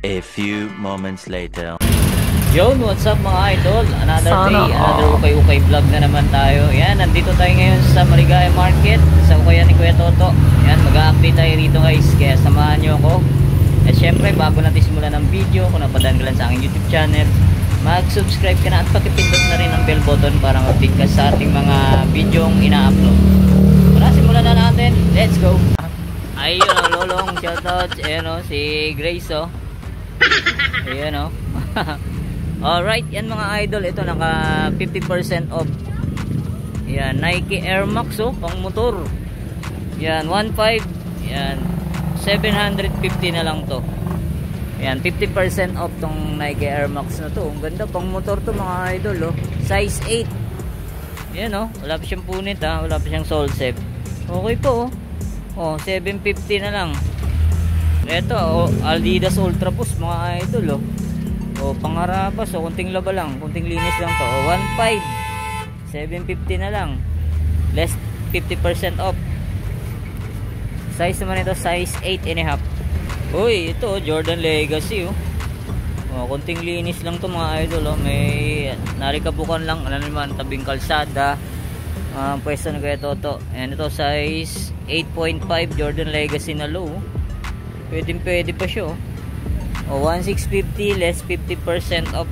A few moments later. Yo, what's up mga idol? Another day, another ukay-ukay vlog na naman tayo. Yan, nandito tayo ngayon sa Marigaya Market, sa ukayan ni Kuya Toto. Yan, mag-update tayo rito guys, kaya samahan nyo ako. At syempre, bago natin simulan ng video, kung napadaan ka lang sa aking YouTube channel, mag-subscribe ka na at pakipindot na rin ang bell button para mag-update ka sa ating mga videong ina-upload. Tara, simulan na natin. Let's go! Ayun, lolong, shoutout. Ayan o, si Grace o. Ayan o. Alright, yan mga idol. Ito naka 50% off. Yan, Nike Air Max o, pang motor. Yan, 1.5. Yan, 750 na lang to. Yan, 50% off tong Nike Air Max na to. Ang ganda, pang motor to mga idol o. Size 8. Yan o, wala pa siyang punit ha. Wala pa siyang sole set. Okay po o. 750 na lang. Ito, Adidas Ultra Boost mga idol o, pangarapas o, kunting laba lang, kunting linis lang to. 1.5, 750 na lang, less 50% off. Size naman ito, size 8.5. Uy, ito Jordan Legacy o, kunting linis lang to mga idol o. May narikabukan lang, ano naman, tabing kalsada, pwesto na Kuya Toto. And ito size 8.5 Jordan Legacy na low. Pwede pa siya o, 1,650 less 50% off.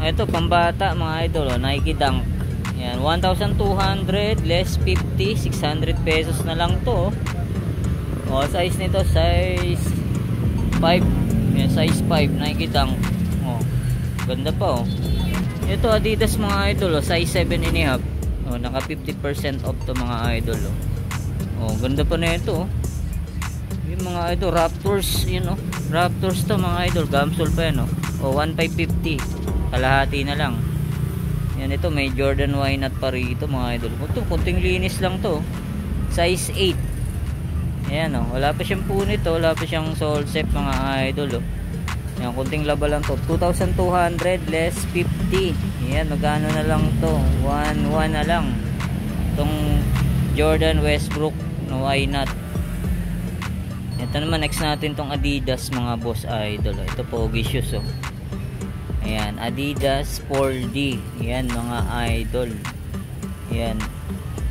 Ito pambata mga idol o, Nike Dunk. Yan, 1,200 less 50, 600 pesos na lang to o. Size nito size 5. Yan, size 5 Nike Dunk o, ganda pa o. Ito Adidas mga idol o, size 7.5 o, naka 50% off to mga idol o, ganda pa na ito o. Yung mga idol, Raptors, yun o, Raptors to mga idol, Gamsol pa yan o, 1,550, kalahati na lang. Yan, ito may Jordan Why Not pa rito mga idol. Ito, kunting linis lang to, size 8. Ayan o, wala pa siyang punit o, wala pa siyang sole set mga idol o. Yan, kunting laba lang to, 2,200 less 50. Yan, magkano na lang to, 1,1 na lang itong Jordan Westbrook no Why Not. Ito naman, next natin tong Adidas mga boss idol. Ito pogi shoes o. Ayan, Adidas 4D. Ayan mga idol. Ayan,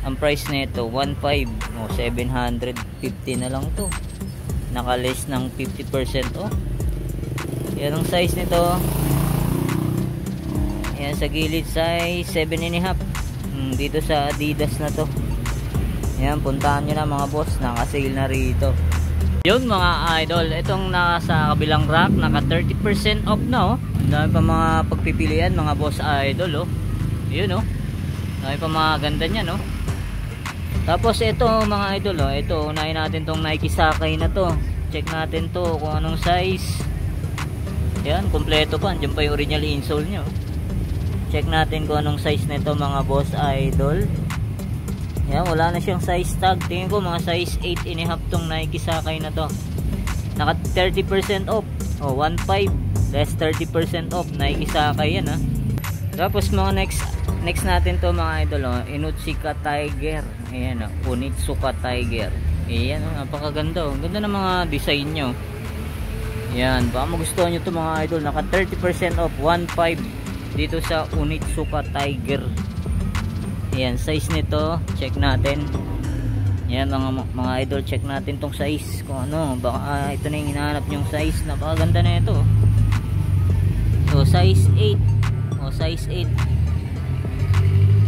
ang price nito 1.5 o, 750 na lang to. Naka-less ng 50% o. Ayan ang size nito. Ayan sa gilid size 7.5. Dito sa Adidas na to. Ayan, puntahan nyo na mga boss. Naka-sale na rito. Yun mga idol, itong nasa kabilang rack naka 30% off na o. Dami pa mga pagpipilian mga boss idol o. Yun o, dami pa mga ganda niyan o. Tapos ito mga idol o, ito unahin natin tong Nike Sakay na to. Check natin to kung anong size. Yan, kompleto pa, andyan pa yung original insole nyo. Check natin kung anong size nito mga boss idol. Yan, wala na siyang size tag. Tingin ko mga size 8.5 tong Nike Sakay na to. Naka 30% off o, 1.5 less 30% off Nike Sakay yan ha. Tapos mga next natin to mga idol o, Onitsuka Tiger. Ayan o, Onitsuka Tiger. Ayan o, napakaganda o. Ganda ng mga design nyo. Yan, baka magustuhan nyo to mga idol. Naka 30% off, 1.5 dito sa Onitsuka Tiger. Ayan, size nito, check natin. Ayan mga idol, check natin tong size kung ano, baka ito na yung hinahanap yung size. Napakaganda na ito. So size 8. O size 8.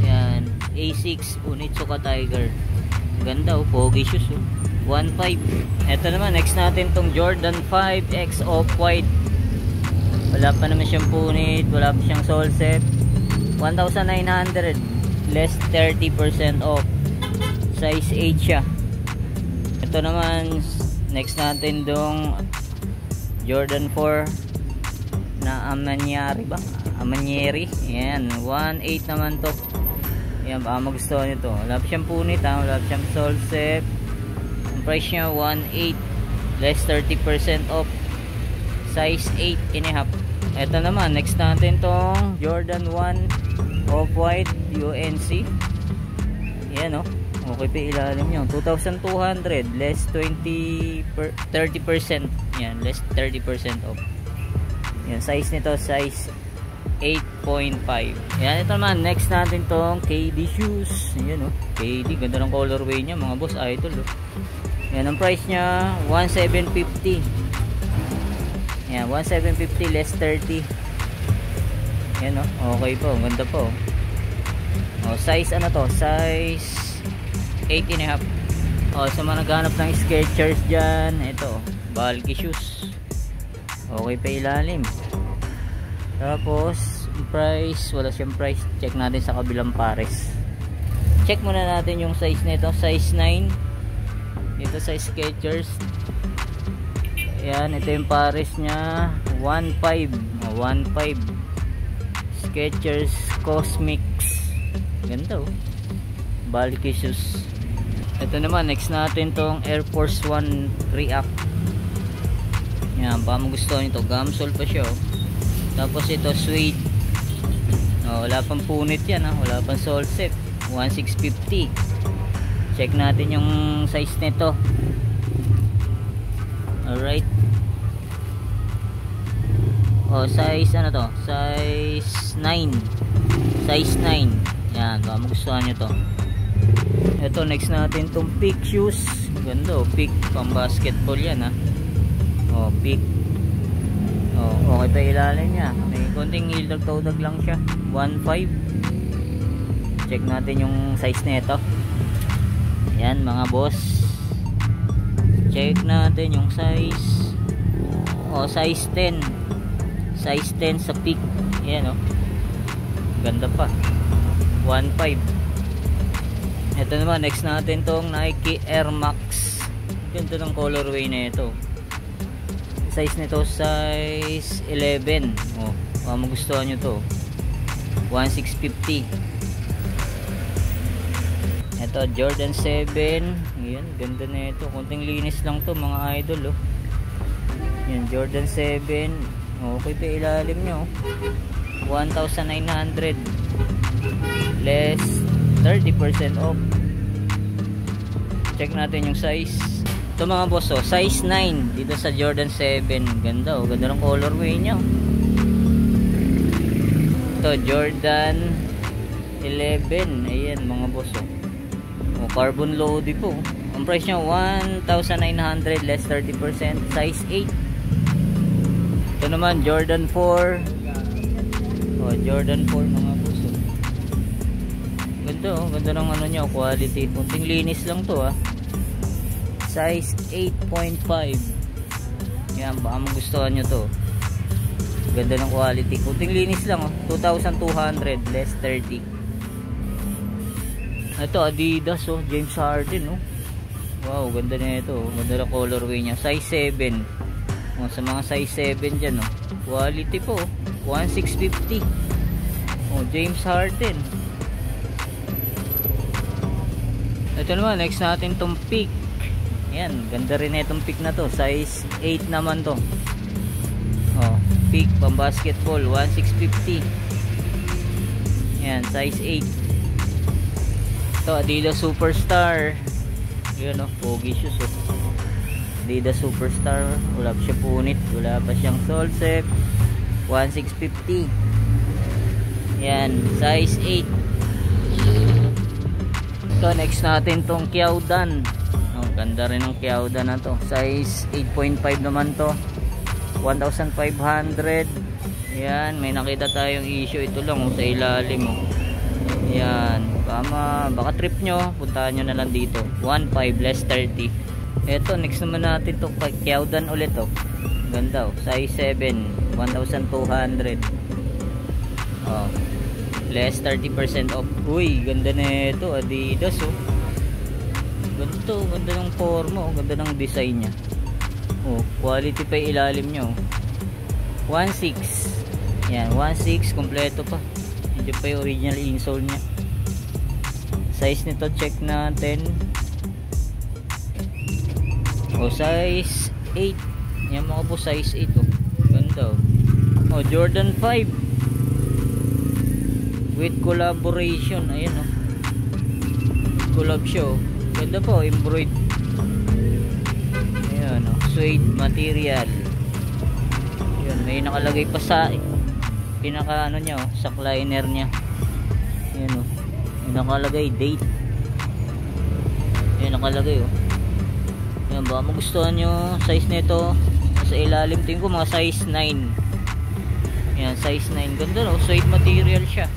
Ayan, A6 Onitsuka Tiger. Ganda oh, pogi shoes oh. 1.5. Ito naman, next natin tong Jordan 5X Off-White. Wala pa naman siyang punit, wala pa siyang sole set. 1,900 less 30% off. Size 8 siya. Ito naman, next natin dong Jordan 4 na Amanyari ba? Amanyeri. Ayan, 1.8 naman to. Ayan, baka magustuhan nyo to. Wala pa siyang punit ha, wala pa siyang sole set. Ang price niya 1.8 less 30% off. Size 8.5. Ito naman, next natin tong Jordan 1 Off-White UNC. Ayan o, okay pa ilalim nyo. 2,200 less 30%. Ayan, less 30% off. Ayan, size nito size 8.5. Ayan, ito naman, next natin tong KD shoes. Ayan o, KD, ganda ng colorway nya mga boss, idol o. Ayan, ang price nya 1,750. Ayan, 1,750 less 30. Ayan o, okay po, ganda po o. Size ano to, size 8.5. o, sa mga naghanap ng Skechers dyan, ito, bulky shoes, okay pa ilalim. Tapos price, wala siyang price. Check natin sa kabilang pares. Check muna natin yung size nito, size 9 dito sa Skechers. Ayan, ito yung pares nya 1.5. 1.5 Skechers Cosmics. Ganda oh, bulky shoes. Ito naman, next natin tong Air Force 1 React. Ayan, baka magustuhan nito, gamsole pa siya oh. Tapos ito suede. Wala pang punit yan ha, wala pang sole set. 1,650. Check natin yung size nito. Alright. Size ano to, size 9. Size 9. Yan, baka magustuhan nyo to. Ito, next natin tong Peak shoes. Ganda oh, Peak, pang basketball yan ha. Peak. Okay pa ilalim niya. May konting hildag-tawdag lang siya. 1.5. Check natin yung size nito. Yan mga boss. Check natin yung size. Size 10. Size 10 sa Peak. Yan oh. Ganda pa. 1.5. Ito naman, next natin tong Nike Air Max. Ganda ng colorway na ito. Size nito size 11. Baka magustuhan nyo to. 1,650. Ito Jordan 7. Ayan, ganda na ito. Kunting linis lang to mga idol oh. Yan, Jordan 7. Okay pa ilalim nyo. 1,900 less 30% off. Check natin yung size. Ito mga boss oh, size 9 dito sa Jordan 7. Ganda oh, ganda ng colorway nya. Ito Jordan 11. Ayan mga boss oh. Carbon loaded po. Ang price nya 1,900 less 30%. Size 8. Ito naman Jordan 4. Jordan 4 mga boss oh. Ganda oh, ganda ng ano nya, quality. Kunting linis lang to ah. Size 8.5. Yan, baka magustuhan nyo to. Ganda ng quality. Kunting linis lang oh. 2,200 less 30. Ito Adidas oh, James Harden oh. Wow, ganda na ito oh. Ganda ng colorway nya. Size 7. Sa mga size 7 dyan oh. Quality po oh. 1,650. James Harden. Ito naman, next natin tong Peak. Ayan, ganda rin na itong Peak na to. Size 8 naman to. Peak pang basketball, 1,650. Ayan, size 8. Ito Adidas Superstar. Yun oh, pogi shoes oh. Adidas Superstar. Wala pa siya punit, wala pa siyang sole set. 1,650. Yan, size 8. So next natin tong Kiaudan. Oh, ganda rin ng Kiaudan na to. Size 8.5 naman to. 1,500. Yan, may nakita tayong issue. Ito lang sa ilalim oh. Yan, baka trip nyo, puntahan nyo na lang dito. 1.5 less 30. Ito, next naman natin to Kiaudan ulit oh. Ganda oh, size 7, 1,200. Oh, less 30% off. Uy, ganda na ito, Adidas oh. Ganda ng forma oh, ganda ng design nya. Oh, quality pa yung ilalim nyo. 1.6. Yan, 1.6 kompleto pa. Hindi pa yung original insole nya. Size nito check natin. Oh, size 8. Yan mga po, size 8 oh. Ganda oh. Oh, Jordan 5 with collaboration. Ayan oh, collab siya oh. Ganda po, embroidered. Ayan oh, suede material. Ayan, may nakalagay pa sa pinaka ano nya oh, sa liner nya. Ayan oh, may nakalagay date. Ayan nakalagay oh. Ayan, baka magustuhan nyo size nito. Sa ilalim tingin ko mga size 9. Ayan, size 9. Ganda no, suede material siya.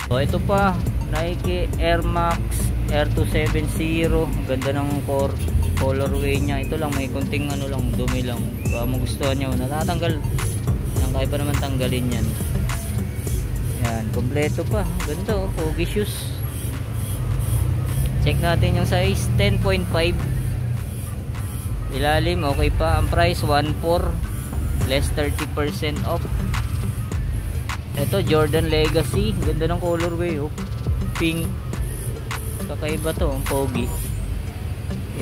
So ito pa, Nike Air Max Air 270. Ganda ng colorway nya. Ito lang, may konting ano lang, dumi lang. Baka magustuhan nyo, natatanggal. Kaya pa naman tanggalin yan. Yan, kompleto pa. Ganda oh, pogi shoes. Check natin yung size 10.5. Ilalim okay pa. Ang price 1.4 less 30% off. Ito Jordan Legacy. Ganda ng colorway oh. Pink. Kakaiba to, ang pogi.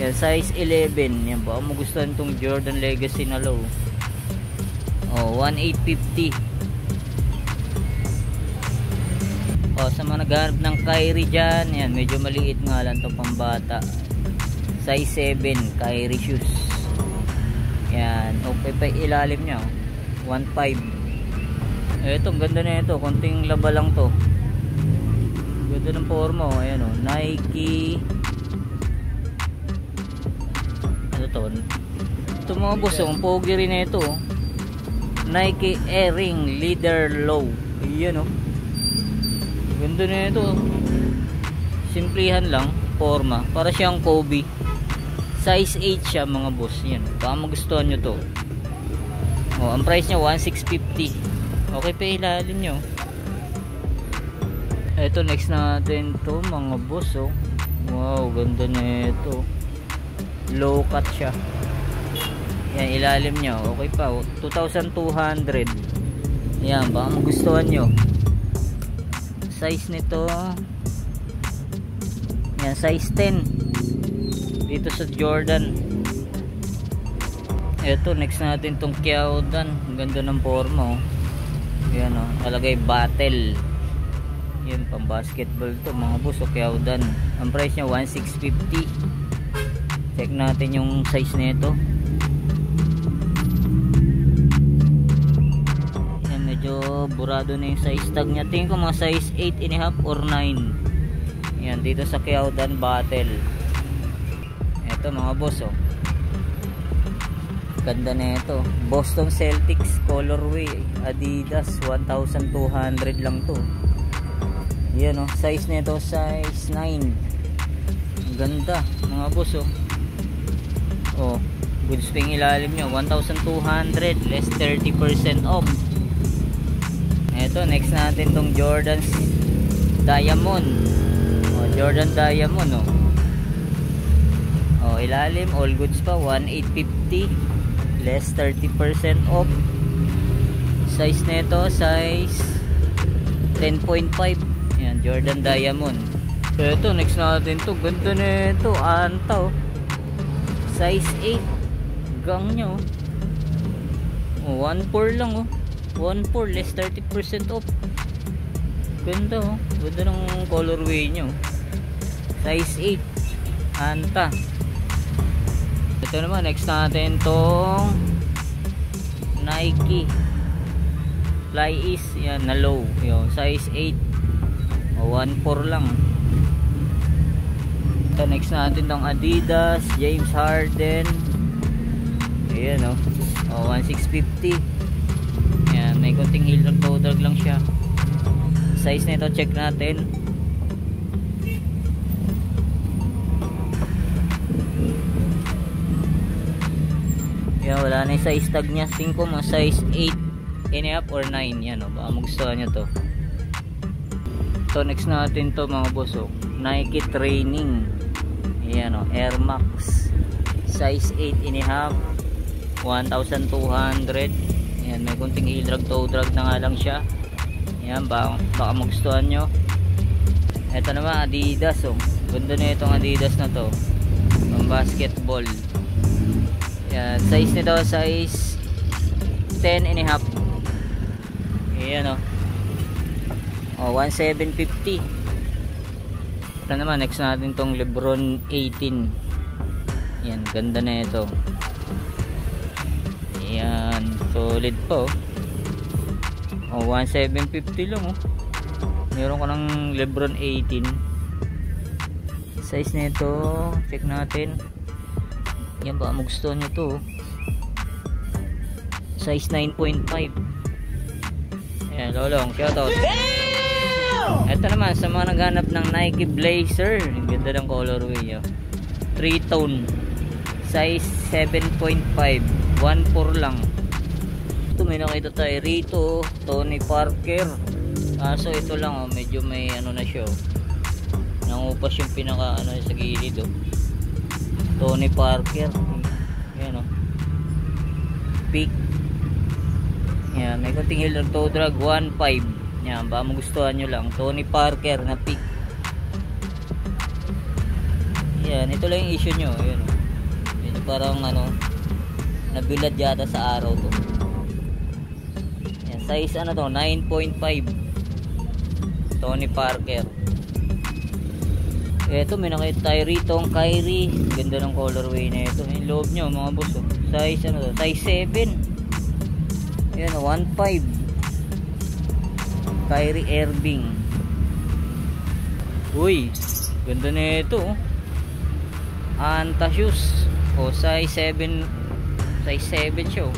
Yan, size 11. Yan, baka magustuhan tong Jordan Legacy na low. Oh, 1,850. Oh, sa mga naghahanap ng Kyrie dyan, yan, medyo maliit nga lang to, pambata. Size 7 Kyrie shoes. Yan, okay pa ilalim nya oh. 1.5. Eto, ganda na ito, konting laba lang to. Ganda ng forma oh. Ayan oh, Nike. Ano to? Ito mga boss oh, ang pogi rin na ito oh. Nike Airing Leader Low. Ayan oh, ganda na ito oh. Simplihan lang forma, para siyang Kobe. Size 8 siya mga boss. Yan, baka magustuhan nyo to. Oh, ang price nya 1,650. Okay pa ilalim nyo. Ito next natin to mga boss oh. Wow, ganda na ito. Low cut siya. Yan, ilalim nyo okay pa oh. 2,200. Yan, baka magustuhan nyo. Size nito, yan, size 10 dito sa Jordan. Ito next natin tong Kiaudan. Ang ganda ng forma oh. Yan oh, kalagay battle. Yan, pang basketball to mga boss oh, Kiaudan. Ang price nya 1,650. Check natin yung size nito. Yan, medyo burado na yung size tag nya. Tingin ko mga size 8.5 or 9. Yan, dito sa Kiaudan battle. Ito mga boss oh. Ganda na ito. Boston Celtics colorway Adidas, 1,200 lang to. Yan oh, size nito size 9. Ganda mga boss oh. Oh, goods ping ilalim nyo, 1,200 less 30% off. Ito next natin tong Jordan Diamond. Oh, Jordan Diamond oh. Oh, ilalim all goods pa, 1,850 less 30% off. Size nito size 10.5. Yan, Jordan Diamond. So ito next natin to, ganda nito, anta oh. Size 8 gang nyo oh. 1.4 lang oh. 1.4 less 30% off. Ganda oh, ganda ng colorway nyo. Size 8 anta. Ito naman next natin tong Nike fly is yan na low, yung size 8 o 1.4 lang. So next natin tong Adidas James Harden, ayan o, 1650. Yan, may konting heel drag lang siya. Size nito check natin. Yan, wala na yung size tag nya, 5 mo, size 8 and a half or 9. Yan o, baka magustuhan nyo to. So next natin to mga boss, Nike Training. Yan o, Air Max size 8 and a half, 1,200. Yan, may kunting heel drag, toe drag na nga lang siya. Yan, baka magustuhan nyo. Ito naman Adidas, ganda na itong Adidas na to, pang basketball. Yan, size nito size 10 and a half. Ayan 1750. Ito naman next natin tong Lebron 18. Yan, ganda na ito. Yan, solid po. 1750 lang meron ko ng Lebron 18. Size nito check natin. Yan, baka magustuhan nyo to. Size 9.5. Ayan, lolong, shoutout. Ito naman sa mga naghanap ng Nike Blazer, ang ganda ng colorway nyo. 3-tone, size 7.5, 1.4 lang. Ito, may nakita tayo rito, Tony Parker. So ito lang medyo may ano na siya, nangupas yung pinaka ano sa gilid Tony Parker. Ayan peak. Yan, may konting heel ng toe drag, 1.5. Yan, baka magustuhan nyo lang. Tony Parker na peak. Yan, ito lang yung issue nyo. Ayan, yun, parang nabilad yata sa araw to. Yan, size 9.5. Tony Parker. Ito, may nakita tayo rito ang Kyrie. Ganda ng colorway na ito. Yung loob nyo mga boss. Size size 7. Ayan, 1.5. Kyrie Irving. Uy, ganda na ito. Anta shoes. Size 7. Size 7 siya.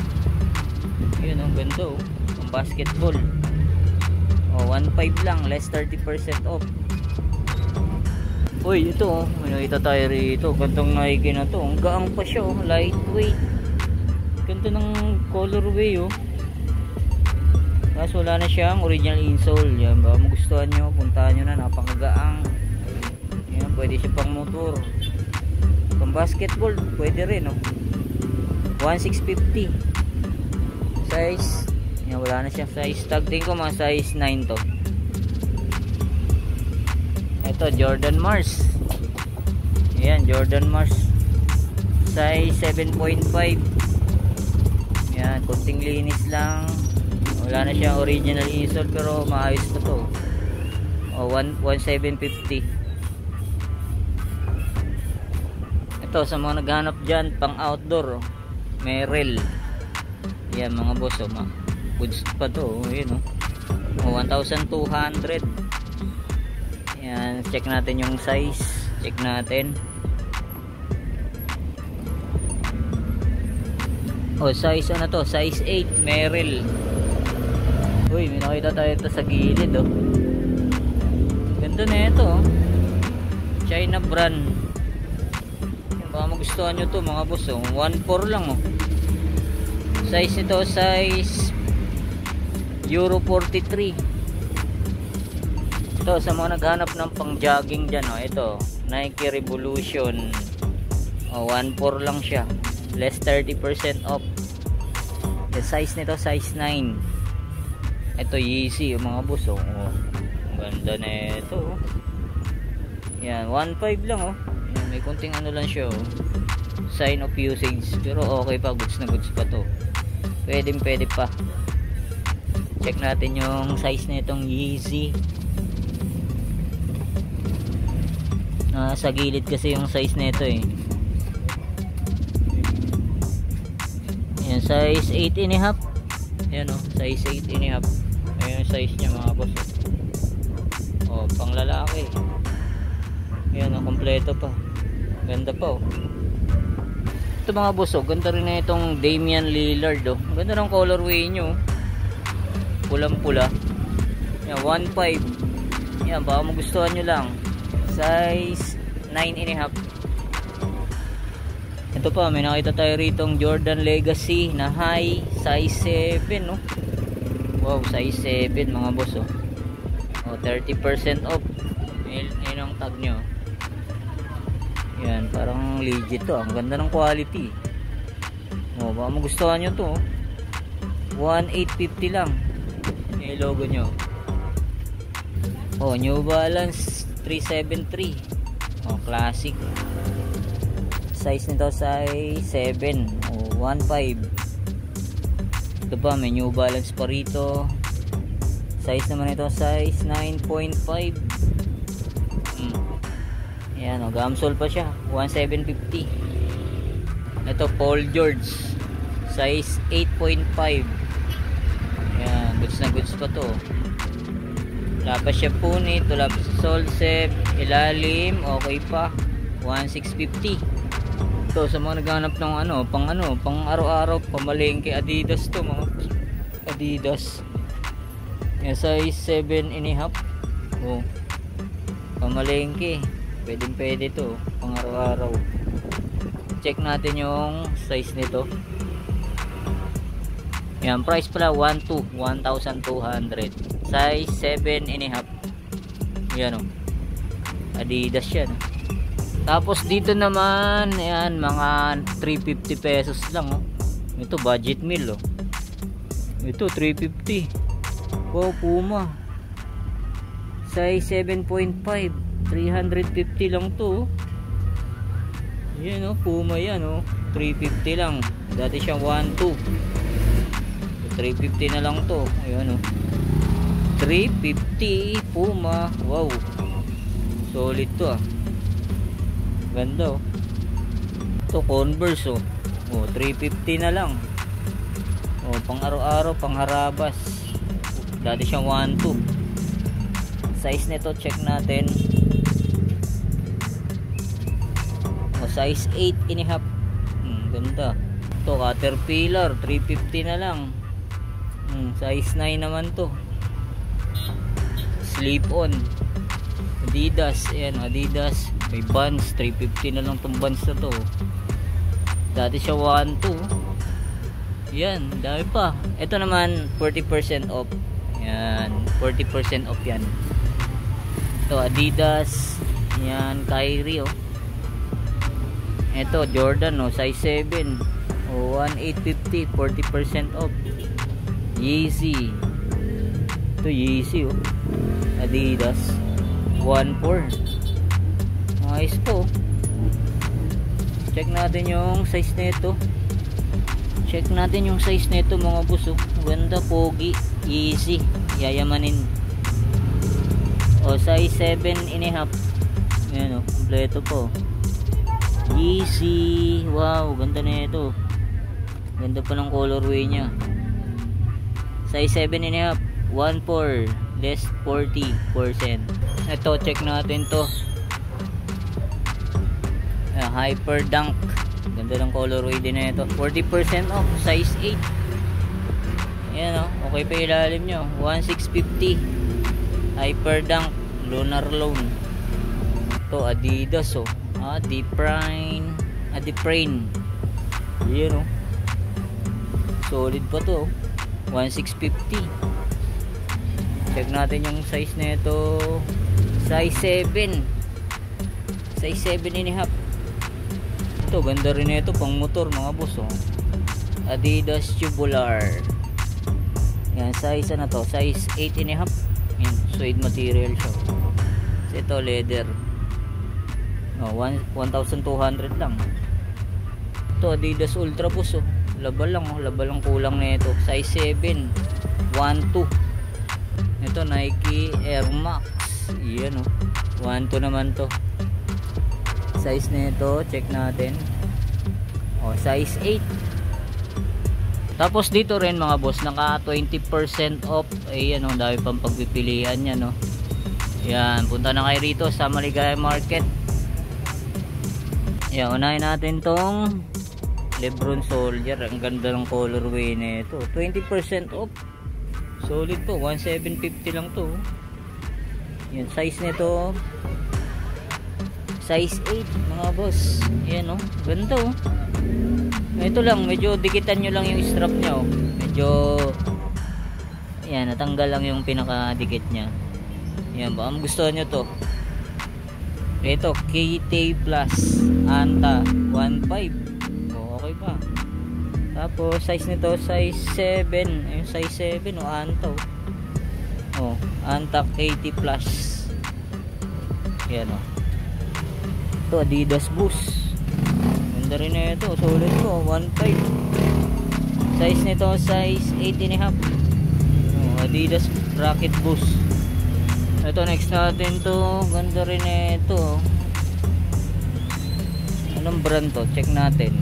Ayan, ganda ang basketball. 1.5 lang, less 30% off. Uy, ito may nakita tayo rito. Gandang Nike na to. Ang gaang pa siya, lightweight. Ganda ng colorway Kaso wala na siyang original insole. Yan, baka magustuhan nyo, puntahan nyo na, napakagaang. Yan, pwede siya pang motor, pang basketball, pwede rin 1650 size. Yan, wala na siyang size tag. Tingin ko mga size 9 to. Ito, Jordan Mars. Ayan, Jordan Mars size 7.5. Yan, kunting linis lang. Wala na siyang original insole pero maayos pa to. 1750. Ito, sa mga naghanap dyan pang outdoor, Merrell. Yan mga boss, goods pa to. Ayan 1,200. Yan, check natin yung size. Check natin. Size to? Size 8, Merrell. Uy, may nakita tayo ito sa gilid Ganda na ito China brand. Yan, baka magustuhan nyo to mga boss 1.4 lang Size nito, size Euro 43. Ito, sa mga naghanap ng pang jogging dyan ito, Nike Revolution 1.4 lang siya, less 30% off. The size nito, size 9. Ito, Yeezy mga boss ganda na ito yan, 1.5 lang yan, may kunting lang siya sign of usage, pero okay pa, goods na goods pa to. Pwede pa. Check natin yung size na itong Yeezy. Sa gilid kasi yung size nito yan, size 8 and a half. Yan size 8 and a half. yung size niya mga boss. Oh, pang lalaki. Yan, kompleto pa. Ganda pa oh. Ito mga boss, oh, ganda rin na itong Damian Lillard oh. Ganda ng colorway nyo. Pulang pula. Yan, 1.5. Yan, baka magustuhan nyo lang. Size 9.5. Ito pa, may nakita tayo ritong Jordan Legacy na high, size 7 no? Wow, size 7 mga boss oh. Oh, 30% off. Yun ang tag nyo. Yan, parang legit to. Ang ganda ng quality. Oh, baka magustuhan nyo to oh. 1,850 lang yung logo nyo. Oh, New Balance 373. Oh, classic. Size nito size 7 o 1.5. Ito pa, may New Balance pa rito. Size naman ito size 9.5. Ayan o, gamsol pa siya, 1,750. Ito Paul George size 8.5. Ayan, goods na goods pa to. Wala pa siya punit, wala pa sa sole set, ilalim okay pa, 1,650. So, sa mga naghanap ng pang araw-araw, pamalengke, Adidas to mga Adidas. Yan, size 7.5. Oh. Pamalengke. Pwede to, pang araw-araw. Check natin yung size nito. Yan, price pala 1,200. Size 7.5. Yan oh. Adidas yan. Tapos dito naman, ayan, mga 350 pesos lang oh. Ito budget meal oh. Ito 350. Wow, Puma. Size 7.5, 350 lang to oh. Yan oh, Puma yan oh. 350 lang. Dati siyang 1,200. 350 na lang to. Ayan oh. 350 Puma. Wow. Solid to ah. Ganda oh. Ito Converse oh. Oh, 350 na lang. Oh, pang araw-araw, pang harabas. Dati siyang 1,200. Size nito check natin. Oh, size 8.5. Ganda. Ito Caterpillar 350 na lang. Size 9 naman to. Slip on Adidas. Ayan, Adidas. May Vans, 350 na lang tong Vans na to. Dati siya 1,200. Yan, dami pa. Ito naman 40% off. Yan, 40% off yan. Ito Adidas. Yan, Kyrie oh. Ito Jordan oh, size 7. Oh, 1,850, 40% off. Yeezy. Ito Yeezy oh. Adidas 1,400. Ayos po. Check natin yung size nito. Check natin yung size nito mga boss oh. Ganda, pogi, easy, yayamanin. O size 7.5. Ayan oh, kompleto po. Easy. Wow, ganda na ito. Ganda pa ng colorway nya. Size 7.5, 1,400, less 40%. Ito, check natin to. Hyper Dunk. Ganda ng colorway din na ito. 40% off. Size 8. Ayan o. Okay pa ilalim nyo. 1,650. Hyper Dunk. Lunar Loan. Ito Adidas o. Deprine. Deprine. Ayan o. Solid pa to. 1,650. Check natin yung size na ito. Size 7. Size 7.5. Ito, ganda rin ito pang motor mga boss oh. Adidas Tubular. Yan, size ano to? Size 8.5. Yan, suede material siya. So, ito leather. Oh, 1,200 lang. Ito Adidas Ultra boss oh. Laba lang oh, laba lang kulang na ito. Size 7, 1,200. Ito Nike Air Max. Yan oh. 1,200 naman to. Size nito, check natin. Oh, size 8. Tapos dito rin mga boss, naka 20% off. Ayan, ang dami pang pagpipilian yan, no. Yan, punta na kayo rito sa Maligaya Market. Yan, unahin natin tong Lebron Soldier. Ang ganda ng colorway nito. 20% off. Solid to, 1,750 lang to. Yan, size nito size 8 mga boss. Yan, oh, ganda, oh. Ito lang, medyo dikitan nyo lang yung strap nya, oh. Medyo yan, natanggal lang yung pinakadikit nya. Yan, baka gusto nyo to. Ito, KT Plus Anta 1.5. Oh, okay pa. Tapos size nito size 7. Ayun, size 7, oh, Anta, oh. Oh, Anta KT Plus. Yan, oh. Ito, Adidas Boost. Ganda rin na ito, solid ko, 1.5. Size nito size 8.5. Oh, Adidas Rocket Boost. Ito, next natin to, ganda rin na ito. Anong brand to? Check natin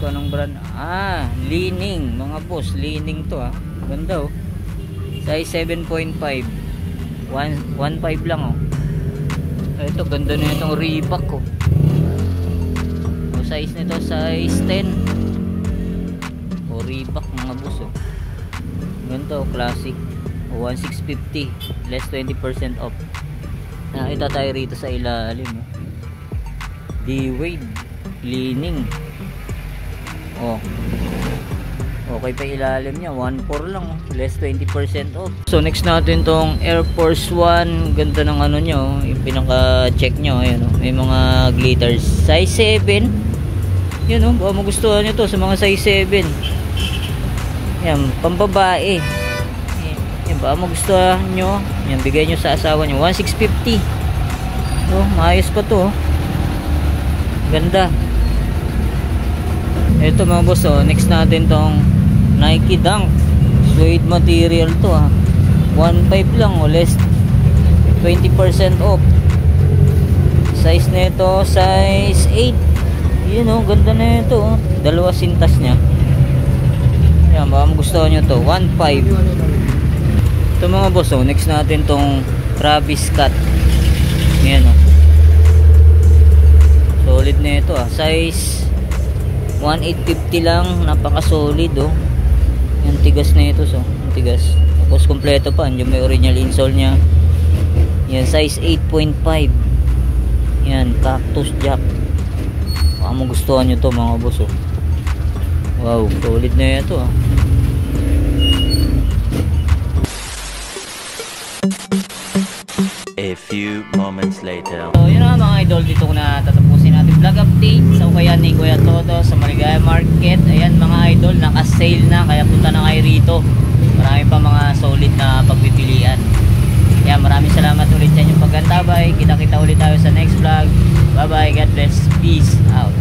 kung anong brand. Ah, Li-Ning mga boss, Li-Ning to, ah. Ganda, oh. Size 7.5. 1.5 lang, oh. Ito, ganda na itong Reebok, oh. Size nito size 10. O, Reebok mga boss, oh. Ganito, classic. 1,650, less 20% off. Nakita tayo rito sa ilalim, oh. D-Wade Li-Ning. Oh, okay pa ilalim niya, 1.4 lang, oh. Less 20% off. So next natin tong Air Force 1. Ganda ng ano nyo, oh. Yung pinaka check nyo, ayan, oh. May mga glitters. Size 7. Yun, oh, baka magustuhan nyo to sa mga size 7. Yan, pambabae. Yan, baka magustuhan nyo. Yan, bigay nyo sa asawa nyo. 1,650. Oh, maayos pa to, oh. Ganda. Ito mga boss, oh. Next natin tong Nike Dunk. Suede material to, ah. 1.5 lang, oh. Less 20% off. Size nito size 8. Yun, oh, ganda na ito, oh. Dalawa sintas nya. Yan, baka magustuhan nyo to. 1.5. Ito mga boss, oh. Next natin tong Travis Scott. Yan, oh. Solid na ito, ah. Size 1,850 lang. Napaka solid, oh. Yan, tigas na ito, so. Tigas. Tapos kompleto pa. Yung may original insole nya. Yan, size 8.5. Yan, Cactus Jack. Baka magustuhan nyo to mga boss, oh. Wow, solid na ito, ah. A few moments later. So yun na mga idol, dito ko na tatapusin natin vlog update sa ukayan ni Kuya Toto sa Maligaya Market. Ayan mga idol, naka-sale na, kaya punta na kayo rito. Marami pa mga solid na pagpipilian. Ayan, maraming salamat ulit sa inyong pagkantabay. Kita-kita ulit tayo sa next vlog. Bye bye, God bless, peace out.